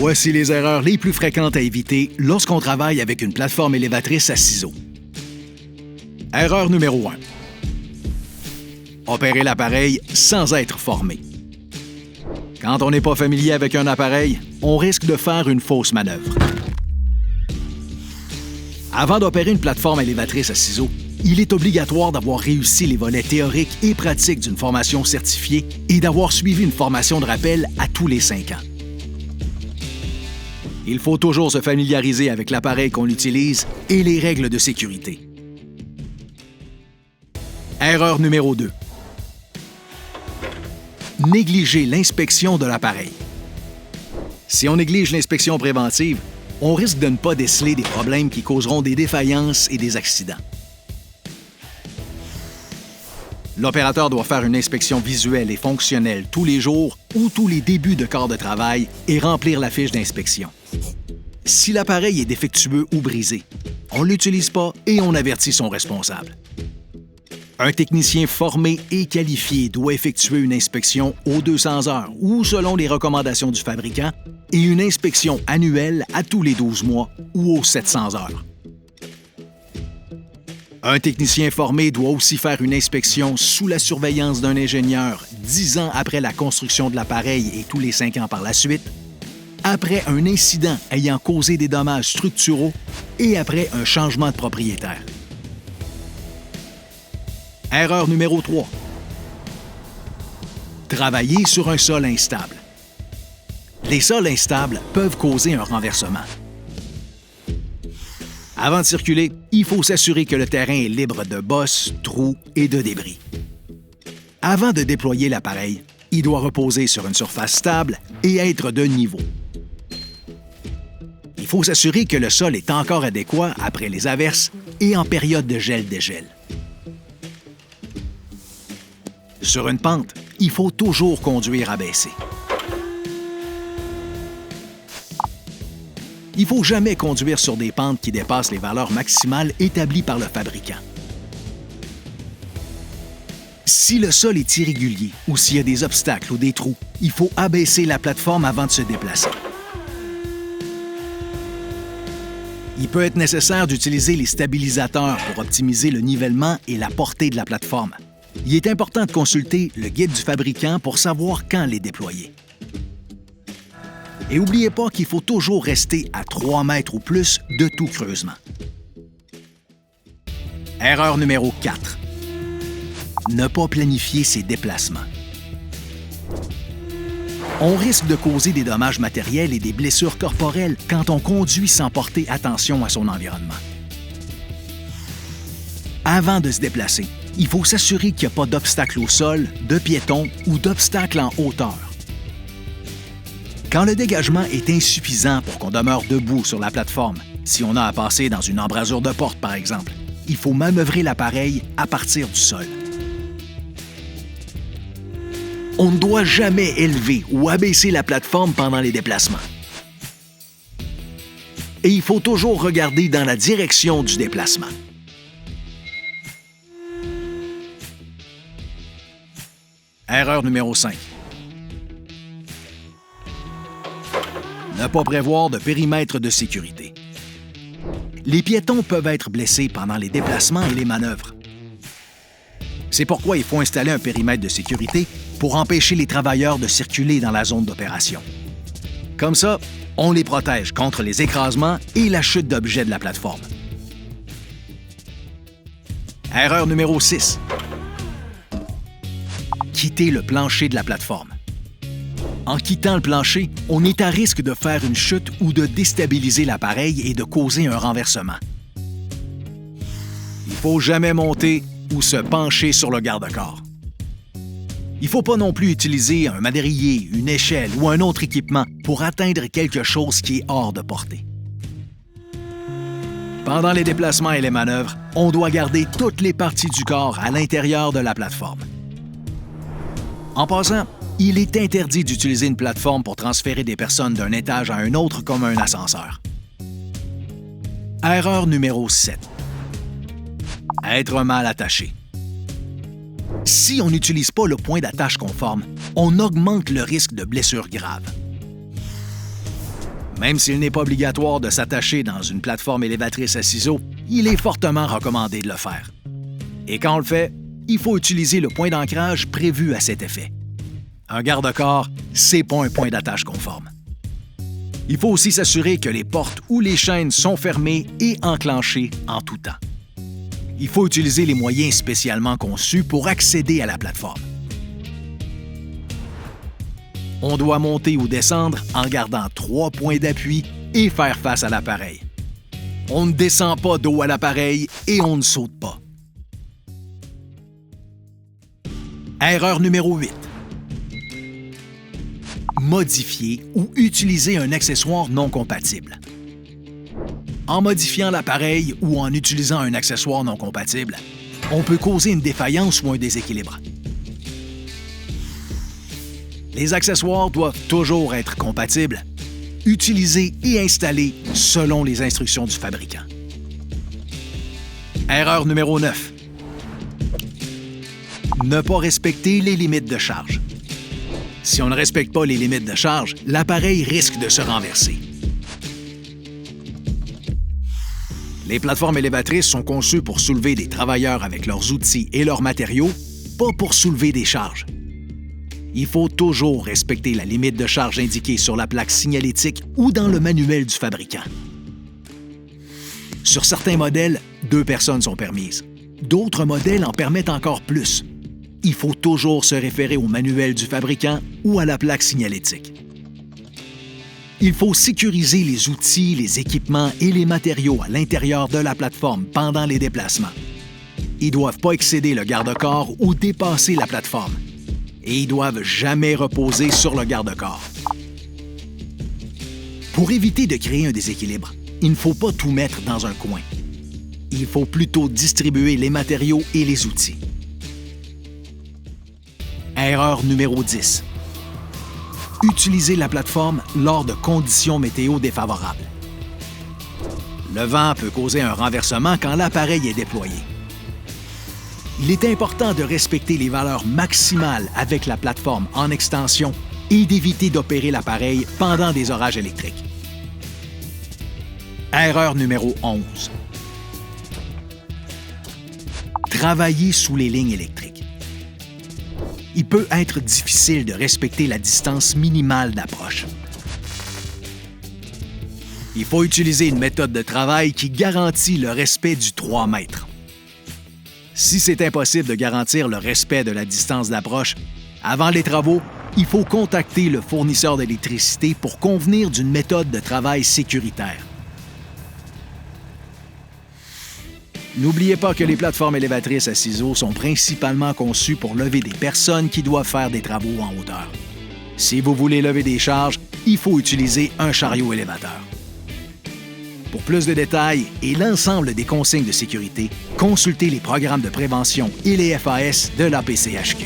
Voici les erreurs les plus fréquentes à éviter lorsqu'on travaille avec une plateforme élévatrice à ciseaux. Erreur numéro 1. Opérer l'appareil sans être formé. Quand on n'est pas familier avec un appareil, on risque de faire une fausse manœuvre. Avant d'opérer une plateforme élévatrice à ciseaux, il est obligatoire d'avoir réussi les volets théoriques et pratiques d'une formation certifiée et d'avoir suivi une formation de rappel à tous les 5 ans. Il faut toujours se familiariser avec l'appareil qu'on utilise et les règles de sécurité. Erreur numéro 2. Négliger l'inspection de l'appareil. Si on néglige l'inspection préventive, on risque de ne pas déceler des problèmes qui causeront des défaillances et des accidents. L'opérateur doit faire une inspection visuelle et fonctionnelle tous les jours ou tous les débuts de quart de travail et remplir la fiche d'inspection. Si l'appareil est défectueux ou brisé, on ne l'utilise pas et on avertit son responsable. Un technicien formé et qualifié doit effectuer une inspection aux 200 heures ou selon les recommandations du fabricant et une inspection annuelle à tous les 12 mois ou aux 700 heures. Un technicien formé doit aussi faire une inspection sous la surveillance d'un ingénieur 10 ans après la construction de l'appareil et tous les 5 ans par la suite, après un incident ayant causé des dommages structuraux et après un changement de propriétaire. Erreur numéro 3. Travailler sur un sol instable. Les sols instables peuvent causer un renversement. Avant de circuler, il faut s'assurer que le terrain est libre de bosses, trous et de débris. Avant de déployer l'appareil, il doit reposer sur une surface stable et être de niveau. Il faut s'assurer que le sol est encore adéquat après les averses et en période de gel-dégel. Sur une pente, il faut toujours conduire abaissé. Il ne faut jamais conduire sur des pentes qui dépassent les valeurs maximales établies par le fabricant. Si le sol est irrégulier ou s'il y a des obstacles ou des trous, il faut abaisser la plateforme avant de se déplacer. Il peut être nécessaire d'utiliser les stabilisateurs pour optimiser le nivellement et la portée de la plateforme. Il est important de consulter le guide du fabricant pour savoir quand les déployer. Et n'oubliez pas qu'il faut toujours rester à 3 mètres ou plus de tout creusement. Erreur numéro 4. Ne pas planifier ses déplacements. On risque de causer des dommages matériels et des blessures corporelles quand on conduit sans porter attention à son environnement. Avant de se déplacer, il faut s'assurer qu'il n'y a pas d'obstacle au sol, de piétons ou d'obstacle en hauteur. Quand le dégagement est insuffisant pour qu'on demeure debout sur la plateforme, si on a à passer dans une embrasure de porte par exemple, il faut manœuvrer l'appareil à partir du sol. On ne doit jamais élever ou abaisser la plateforme pendant les déplacements. Et il faut toujours regarder dans la direction du déplacement. Erreur numéro 5. Ne pas prévoir de périmètre de sécurité. Les piétons peuvent être blessés pendant les déplacements et les manœuvres. C'est pourquoi il faut installer un périmètre de sécurité pour empêcher les travailleurs de circuler dans la zone d'opération. Comme ça, on les protège contre les écrasements et la chute d'objets de la plateforme. Erreur numéro 6. Quitter le plancher de la plateforme. En quittant le plancher, on est à risque de faire une chute ou de déstabiliser l'appareil et de causer un renversement. Il ne faut jamais monter ou se pencher sur le garde-corps. Il ne faut pas non plus utiliser un madrier, une échelle ou un autre équipement pour atteindre quelque chose qui est hors de portée. Pendant les déplacements et les manœuvres, on doit garder toutes les parties du corps à l'intérieur de la plateforme. En passant, il est interdit d'utiliser une plateforme pour transférer des personnes d'un étage à un autre comme un ascenseur. Erreur numéro 7. Être mal attaché. Si on n'utilise pas le point d'attache conforme, on augmente le risque de blessures graves. Même s'il n'est pas obligatoire de s'attacher dans une plateforme élévatrice à ciseaux, il est fortement recommandé de le faire. Et quand on le fait, il faut utiliser le point d'ancrage prévu à cet effet. Un garde-corps, c'est pas un point d'attache conforme. Il faut aussi s'assurer que les portes ou les chaînes sont fermées et enclenchées en tout temps. Il faut utiliser les moyens spécialement conçus pour accéder à la plateforme. On doit monter ou descendre en gardant 3 points d'appui et faire face à l'appareil. On ne descend pas dos à l'appareil et on ne saute pas. Erreur numéro 8. Modifier ou utiliser un accessoire non compatible. En modifiant l'appareil ou en utilisant un accessoire non compatible, on peut causer une défaillance ou un déséquilibre. Les accessoires doivent toujours être compatibles, utilisés et installés selon les instructions du fabricant. Erreur numéro 9. Ne pas respecter les limites de charge. Si on ne respecte pas les limites de charge, l'appareil risque de se renverser. Les plateformes élévatrices sont conçues pour soulever des travailleurs avec leurs outils et leurs matériaux, pas pour soulever des charges. Il faut toujours respecter la limite de charge indiquée sur la plaque signalétique ou dans le manuel du fabricant. Sur certains modèles, 2 personnes sont permises. D'autres modèles en permettent encore plus. Il faut toujours se référer au manuel du fabricant ou à la plaque signalétique. Il faut sécuriser les outils, les équipements et les matériaux à l'intérieur de la plateforme pendant les déplacements. Ils ne doivent pas excéder le garde-corps ou dépasser la plateforme. Et ils doivent jamais reposer sur le garde-corps. Pour éviter de créer un déséquilibre, il ne faut pas tout mettre dans un coin. Il faut plutôt distribuer les matériaux et les outils. Erreur numéro 10. Utiliser la plateforme lors de conditions météo défavorables. Le vent peut causer un renversement quand l'appareil est déployé. Il est important de respecter les valeurs maximales avec la plateforme en extension et d'éviter d'opérer l'appareil pendant des orages électriques. Erreur numéro 11. Travailler sous les lignes électriques. Il peut être difficile de respecter la distance minimale d'approche. Il faut utiliser une méthode de travail qui garantit le respect du 3 mètres. Si c'est impossible de garantir le respect de la distance d'approche, avant les travaux, il faut contacter le fournisseur d'électricité pour convenir d'une méthode de travail sécuritaire. N'oubliez pas que les plateformes élévatrices à ciseaux sont principalement conçues pour lever des personnes qui doivent faire des travaux en hauteur. Si vous voulez lever des charges, il faut utiliser un chariot élévateur. Pour plus de détails et l'ensemble des consignes de sécurité, consultez les programmes de prévention et les FAS de l'APCHQ.